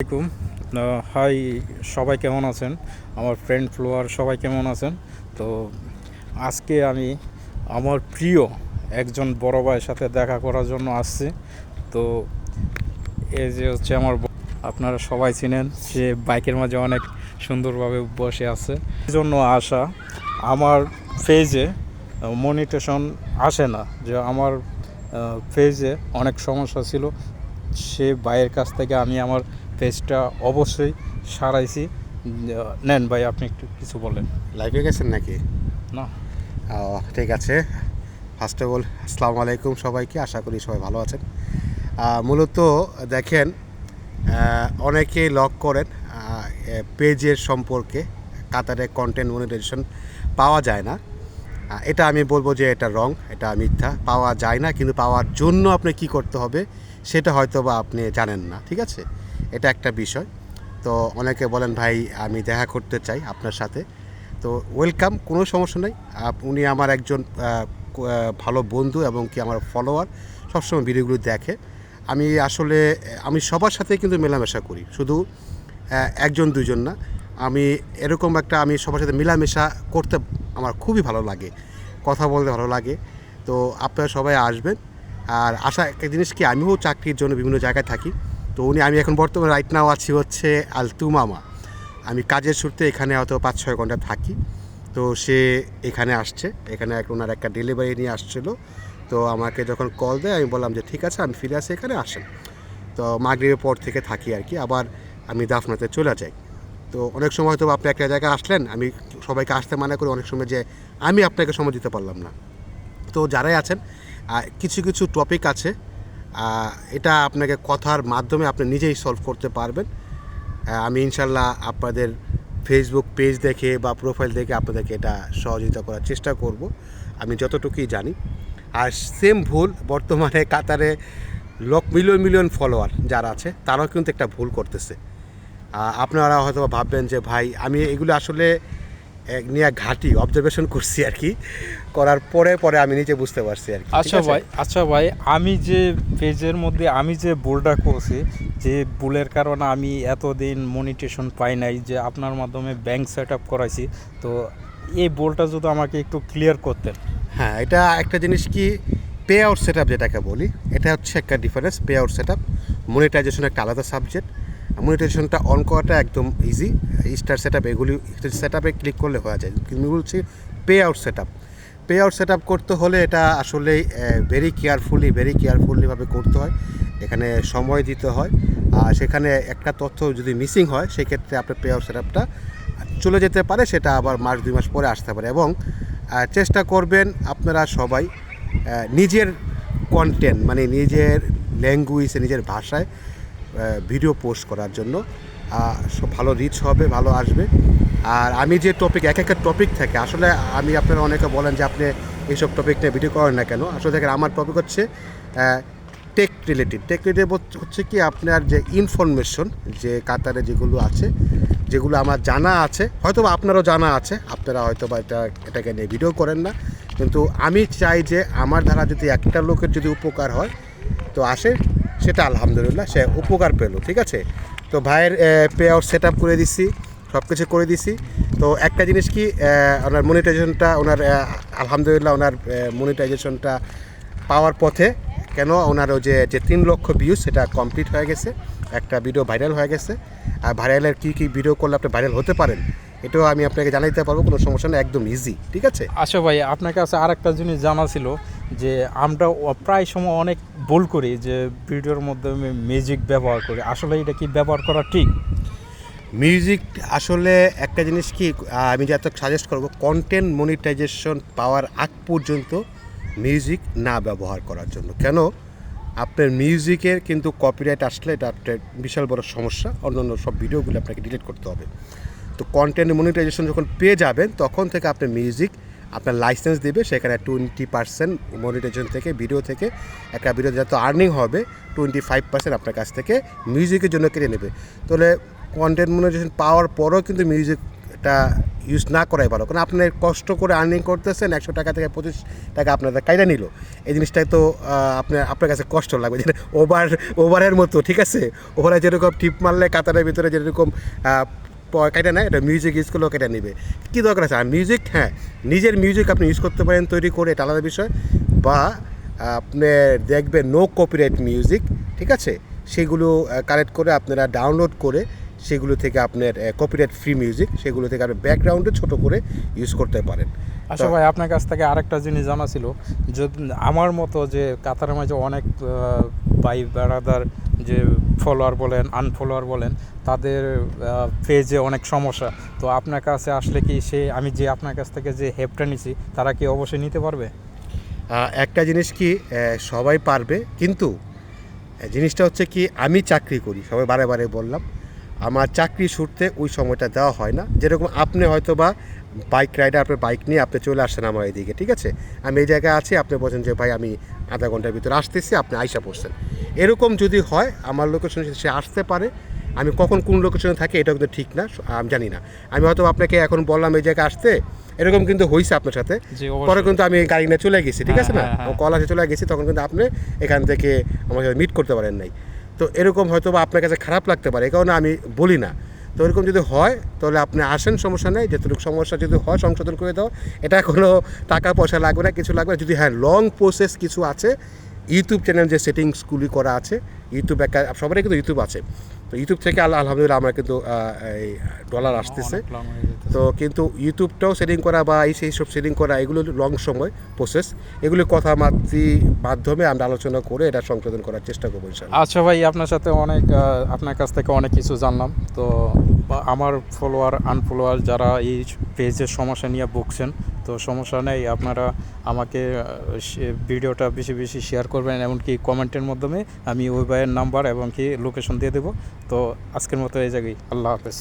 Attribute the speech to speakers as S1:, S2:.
S1: আসসালামাইকুম। হাই, সবাই কেমন আছেন? আমার ফ্রেন্ড ফলোয়ার সবাই কেমন আছেন? তো আজকে আমি আমার প্রিয় একজন বড় ভাইয়ের সাথে দেখা করার জন্য আসছি। তো এই যে হচ্ছে আপনারা সবাই চিনেন, সে বাইকের মাঝে অনেক সুন্দরভাবে বসে আছে। এই জন্য আসা, আমার পেজে মনিটেশন আসে না, যে আমার পেজে অনেক সমস্যা ছিল। সে ভাইয়ের কাছ থেকে আমি আমার পেজটা অবশ্যই সারাইছি। নেন ভাই, আপনি একটু কিছু বলেন।
S2: লাইভে গেছেন নাকি?
S1: না,
S2: ঠিক আছে। ফার্স্ট অফ অল আসসালামু আলাইকুম সবাইকে, আশা করি সবাই ভালো আছেন। মূলত দেখেন, অনেকেই লক করেন পেজের সম্পর্কে, কাতারে কন্টেন্ট মনিটাইজেশন পাওয়া যায় না। এটা আমি বলবো যে এটা রং, এটা মিথ্যা। পাওয়া যায় না, কিন্তু পাওয়ার জন্য আপনি কি করতে হবে সেটা হয়তো বা আপনি জানেন না, ঠিক আছে? এটা একটা বিষয়। তো অনেকে বলেন ভাই আমি দেখা করতে চাই আপনার সাথে, তো ওয়েলকাম, কোনো সমস্যা নেই। উনি আমার একজন ভালো বন্ধু এবং কি আমার ফলোয়ার, সবসময় ভিডিওগুলো দেখে। আমি সবার সাথে কিন্তু মেলামেশা করি, শুধু একজন দুইজন না। আমি সবার সাথে মেলামেশা করতে আমার খুবই ভালো লাগে, কথা বলতে ভালো লাগে। তো আপনারা সবাই আসবেন। আর একটা জিনিস কি, আমিও চাকরির জন্য বিভিন্ন জায়গায় থাকি। তো আমি এখন বর্তমানে রাইট নাও আছি হচ্ছে আলতুমামা। আমি কাজের সূত্রে এখানে হয়তো 5-6 ঘন্টা থাকি। তো সে এখানে আসছে, এখানে ওনার একটা ডেলিভারি নিয়ে আসছিলো। তো আমাকে যখন কল দেয় আমি বললাম যে ঠিক আছে, আমি ফিরে আসি, এখানে আসেন। তো মাগরিবের পর থেকে থাকি আর কি, আবার আমি দাফনাতে চলে যাই। তো অনেক সময় হয়তো আপনি একটা জায়গায় আসলেন, আমি সবাইকে আসতে মানা করি অনেক সময়, যে আমি আপনাকে সময় দিতে পারলাম না। তো যারাই আছেন, কিছু কিছু টপিক আছে, এটা আপনাকে কথার মাধ্যমে আপনি নিজেই সলভ করতে পারবেন। আমি ইনশাল্লাহ আপনাদের ফেসবুক পেজ দেখে বা প্রোফাইল দেখে আপনাদেরকে এটা সহযোগিতা করার চেষ্টা করব, আমি যতটুকুই জানি। আর সেম ভুল বর্তমানে কাতারে মিলিয়ন মিলিয়ন ফলোয়ার যারা আছে তারাও কিন্তু একটা ভুল করতেছে। আপনারা হয়তো ভাববেন যে ভাই আমি এগুলো আসলে নিয়ে ঘাঁটি অবজারভেশন করছি আর কি, করার পরে পরে আমি নিজে বুঝতে পারছি আর কি।
S1: আচ্ছা ভাই, আমি যে পেজের মধ্যে আমি যে ভুলটা করছি, যে ভুলের কারণে আমি এতদিন মনিটেশন পাই নাই, যে আপনার মাধ্যমে ব্যাংক সেট আপ করাইছি, তো এই ভুলটা যদি আমাকে একটু ক্লিয়ার করতেন।
S2: হ্যাঁ, এটা একটা জিনিস কি, পে আউট সেট আপ যেটাকে বলি, এটা হচ্ছে একটা difference. Pay out set up, monetisation একটা আলাদা সাবজেক্ট। মনিটাইজেশনটা অন করাটা একদম ইজি। স্টার সেট আপ, এগুলি সেট আপে ক্লিক করলে হয়ে যায়, কিন্তু বলছি pay out set up. Pay out set up করতে হলে এটা আসলে ভেরি কেয়ারফুলিভাবে করতে হয়। এখানে সময় দিতে হয়, আর সেখানে একটা তথ্য যদি মিসিং হয় সেক্ষেত্রে আপনার পে আউট সেট আপটা চলে যেতে পারে, সেটা আবার মাস 2 মাস পরে আসতে পারে। এবং চেষ্টা করবেন আপনারা সবাই নিজের কন্টেন্ট, মানে নিজের ল্যাঙ্গুয়েজে, নিজের ভাষায় ভিডিও পোস্ট করার জন্য। ভালো রিচ হবে, ভালো আসবে। আর আমি যে টপিক, এক একটা টপিক থাকে আসলে, আপনারা অনেকে বলেন যে আপনি এইসব টপিক নিয়ে ভিডিও করেন না কেন। আসলে দেখেন, আমার টপিক হচ্ছে টেক রিলেটেড হচ্ছে কি, আপনার যে ইনফরমেশন, যে কাতারে যেগুলো আছে, যেগুলো আমার জানা আছে, হয়তো বা আপনারও জানা আছে, আপনারা হয়তো বা এটাকে নিয়ে ভিডিও করেন না, কিন্তু আমি চাই যে আমার দ্বারা যদি একটা লোকের যদি উপকার হয় তো আসে, সেটা আলহামদুলিল্লাহ, সে উপকার পেল, ঠিক আছে। তো ভাইয়ের পে আউট সেট আপ করে দিচ্ছি, সব কিছু করে দিছি। তো একটা জিনিস কি, ওনার মনিটাইজেশনটা, আলহামদুলিল্লাহ ওনার মনিটাইজেশনটা পাওয়ার পথে। কেন, ওনার ওই যে 3 লক্ষ ভিউজ, সেটা কমপ্লিট হয়ে গেছে, একটা ভিডিও ভাইরাল হয়ে গেছে। আর ভাইরালের কী ভিডিও করলে আপনি ভাইরাল হতে পারেন, এটাও আমি আপনাকে জানাইতে পারবো, কোনো সমস্যা নেই, একদম ইজি, ঠিক আছে।
S1: আচ্ছা ভাই, আপনার কাছে আর একটা জিনিস জানা ছিল, যে আমরা প্রায় সময় অনেক ভুল করি, যে ভিডিওর মধ্যে মিউজিক ব্যবহার করি। আসলে এটা কি ব্যবহার করা ঠিক?
S2: মিউজিক আসলে একটা জিনিস কি, আমি যত সাজেস্ট করব, কন্টেন্ট মনিটাইজেশন পাওয়ার আগ পর্যন্ত মিউজিক না ব্যবহার করার জন্য। কেন, আপনার মিউজিকের কিন্তু কপিরাইট আসলে এটা একটা বিশাল বড় সমস্যা, অন্যান্য সব ভিডিওগুলো আপনাকে ডিলিট করতে হবে। তো কন্টেন্ট মনিটাইজেশন যখন পেয়ে যাবেন, তখন থেকে আপনার মিউজিক আপনার লাইসেন্স দেবে, সেখানে 20% মনিটাইজেশন থেকে, ভিডিও থেকে, একটা ভিডিও যত আর্নিং হবে 25% আপনার কাছ থেকে মিউজিকের জন্য কেটে নেবে। তাহলে কন্টেন্ট মনিটাইজেশন পাওয়ার পরেও কিন্তু মিউজিক এটা ইউজ না করাই ভালো, কারণ আপনি কষ্ট করে আর্নিং করতেছেন 100 টাকা থেকে 25 টাকা আপনাদের কাইরা নিল, এই জিনিসটাই তো আপনার কাছে কষ্ট লাগবে, যেটা ওভারের মতো, ঠিক আছে? ওভারে যেরকম টিপ মারলে কাতারের ভিতরে যেরকম কাইটা নেয়, এটা মিউজিক ইউজ করলেও কেটে নেবে, কী দরকার আছে? আর মিউজিক, হ্যাঁ, নিজের মিউজিক আপনি ইউজ করতে পারেন তৈরি করে, এটা আলাদা বিষয়, বা আপনি দেখবেন নো কপিরাইট মিউজিক, ঠিক আছে, সেগুলো কালেক্ট করে আপনারা ডাউনলোড করে সেগুলো থেকে আপনার কপিরাইট ফ্রি মিউজিক, সেগুলো থেকে আপনি ব্যাকগ্রাউন্ডে ছোট করে ইউজ করতে পারেন।
S1: আচ্ছা ভাই, আপনার কাছ থেকে আরেকটা জিনিস জানা ছিল, যদি আমার মতো যে কাতারের মাঝে অনেক ভাই বেড়াদার যে ফলোয়ার বলেন আনফলোয়ার বলেন, তাদের পেজে অনেক সমস্যা, তো আপনার কাছে আসলে কি আমি যে আপনার কাছ থেকে যে হেল্পটা নিছি তারা কি অবশ্যই নিতে পারবে?
S2: একটা জিনিস কি, সবাই পারবে, কিন্তু জিনিসটা হচ্ছে কি, আমি চাকরি করি, সবাই বারে বারে বললাম, আমার চাকরি ছুটতে ওই সময়টা দেওয়া হয় না। যেরকম আপনি হয়তো বা বাইক রাইডার, আপনার বাইক নিয়ে আপনি চলে আসছেন আমার এদিকে, ঠিক আছে, আমি এই জায়গায় আছি, আপনি বলছেন যে ভাই আমি আধা ঘন্টার ভিতরে আসতেছি, আপনি আইসা পড়ছেন, এরকম যদি হয়, আমার লোকেশন সে আসতে পারে, আমি কখন কোন লোকেশনে থাকি এটা কিন্তু ঠিক না, আমি জানি না, আমি হয়তো আপনাকে এখন বললাম এই জায়গায় আসতে, এরকম কিন্তু হয়েছে আপনার সাথে, পরে কিন্তু আমি গাড়ি নিয়ে চলে গেছি, ঠিক আছে না, কল আসে চলে গেছি, তখন কিন্তু আপনি এখান থেকে আমার সাথে মিট করতে পারেন নাই, তো এরকম হয়তো বা আপনার কাছে খারাপ লাগতে পারে, এই কারণে আমি বলি না। তো এরকম যদি হয় তাহলে আপনি আসেন, সমস্যা নেই, যেটুকু সমস্যা যদি হয় সংশোধন করে দাও, এটা কোনো টাকা পয়সা লাগবে না, কিছু লাগবে না। যদি হ্যাঁ লং প্রসেস কিছু আছে, ইউটিউব চ্যানেল যে সেটিংসগুলি করা আছে, ইউটিউব একটা সবারই কিন্তু ইউটিউব আছে, তো ইউটিউব থেকে আলহামদুলিল্লাহ আমার কিন্তু এই ডলার আসতেছে, তো কিন্তু ইউটিউবটাও সেটিং করা বা সেই সব সেটিং করা, এগুলো লং সময় প্রসেস, এগুলো মাধ্যমে আমরা আলোচনা করে এটা সংশোধন করার চেষ্টা করবো ইনশাআল্লাহ।
S1: আচ্ছা ভাই, আপনার কাছ থেকে অনেক কিছু জানলাম, তো আমার ফলোয়ার আনফলোয়ার যারা এই পেজের সমস্যা নিয়ে ভুগছেন, তো সমস্যা নেই, আপনারা আমাকে ভিডিওটা বেশি বেশি শেয়ার করবেন, এমনকি কমেন্টের মাধ্যমে আমি ওই ভাইয়ের নাম্বার এবং কি লোকেশন দিয়ে দেবো। তো আজকের মতো এই জায়গায়, আল্লাহ হাফেজ।